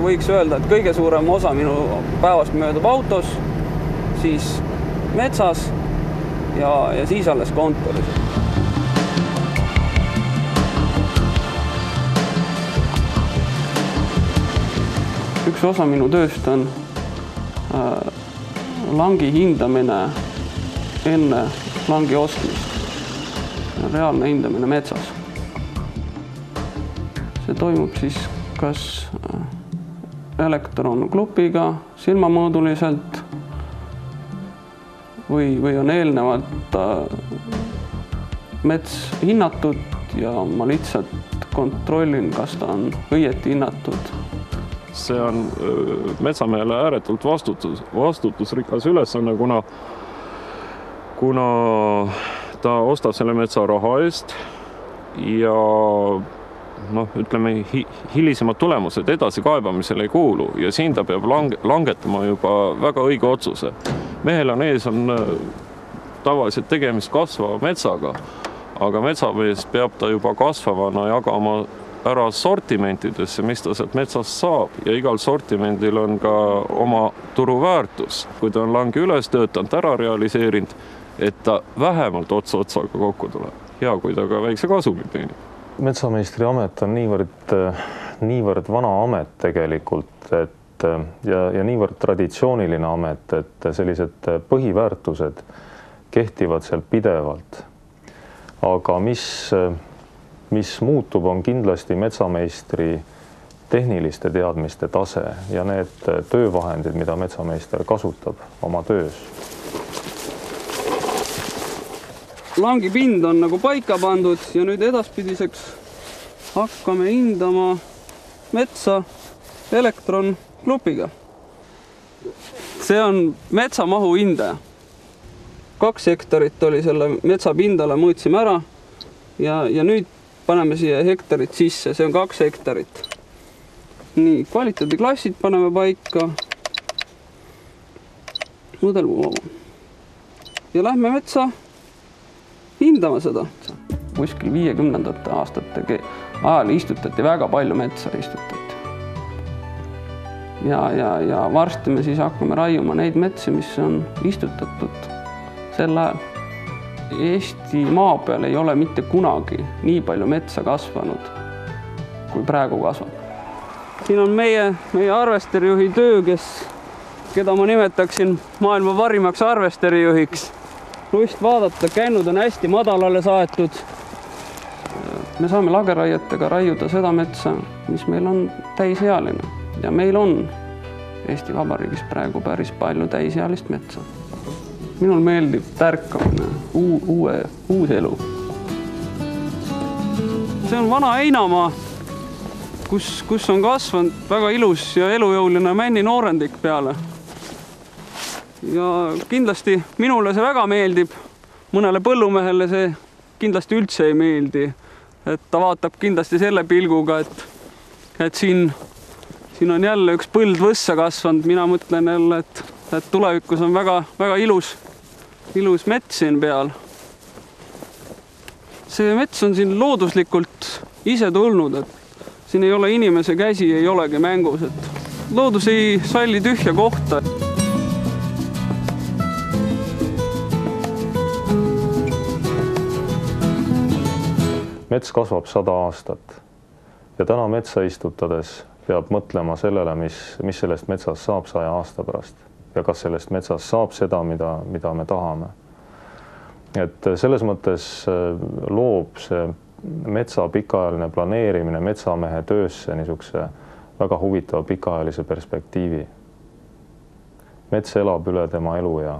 võiks öelda, et kõige suurem osa minu päevast möödub autos, siis metsas ja siis alles kontoris. Üks osa minu tööst on langi hindamine enne langi ostmist. Reaalne hindamine metsas. See toimub siis kas elektronklupiga, silmamõõduliselt või on eelnevalt mets hinnatud ja ma lihtsalt kontrollin, kas ta on õieti hinnatud. See on metsamehele ääretult vastutusrikas ülesanne, kuna ta ostab selle metsa raha eest ja ütleme, hilisemad tulemused edasi kaebamisel ei kuulu ja siin ta peab langetama juba väga õige otsuse. Mehel on tavaliselt tegemist kasvava metsaga, aga metsamees peab ta juba kasvavana jagama ära sortimentidesse, mis ta sealt metsast saab ja igal sortimendil on ka oma turuväärtus. Kui ta on langi üles töötanud, ära realiseerinud, et ta vähemalt otsaga kokku tuleb. Hea, kui ta ka väikse kasumi teenib. Metsameistri amet on niivõrd vana amet tegelikult, ja niivõrd traditsiooniline amet, et sellised põhiväärtused kehtivad seal pidevalt. Aga mis muutub, on kindlasti metsameistri tehniliste teadmiste tase ja need töövahendid, mida metsameister kasutab oma töös. Langi pind on nagu paika pandud ja nüüd edaspidiseks hakkame hindama metsa elektronklupiga. See on metsamahu hindaja. 2 hektarit oli selle metsapindale, mõõtsime ära ja nüüd paneme siia hektarit sisse, see on 2 hektarit. Nii, kvaliteediklassid paneme paika. Mudelvuu. Ja lähme metsa hindama seda. Kuskil 50. aastate ajal istutati väga palju metsa istutati. Ja varsti me siis hakkame raiuma neid metsi, mis on istutatud sel ajal. Eesti maa peal ei ole mitte kunagi nii palju metsa kasvanud, kui praegu kasvab. Siin on meie arvesterijuhi töö, keda ma nimetaksin maailma parimaks arvesterijuhiks. Lust vaadata, kännud on hästi madalale saetud. Me saame lageraietega raiuda seda metsa, mis meil on täisealine. Ja meil on Eesti Vabariigis praegu päris palju täisealist metsa. Minul meeldib tärkamine, uus elu. See on vana heinamaa, kus on kasvanud väga ilus ja elujõuline männinoorendik peale. Ja kindlasti minule see väga meeldib, mõnele põllumehele see kindlasti üldse ei meeldi. Et ta vaatab kindlasti selle pilguga, et siin on jälle üks põld võssa kasvanud. Mina mõtlen jälle, et tulevikus on väga ilus mets siin peal. See mets on siin looduslikult ise tulnud, et siin ei ole inimese käsi, ei olegi mängus. Et loodus ei salli tühja kohta. Mets kasvab 100 aastat ja täna metsa istutades peab mõtlema sellele, mis sellest metsast saab 100 aasta pärast ja kas sellest metsast saab seda, mida me tahame. Et selles mõttes loob see metsa pikaajaline planeerimine metsamehe töösse niisuguse väga huvitava pikaajalise perspektiivi. Mets elab üle tema eluea.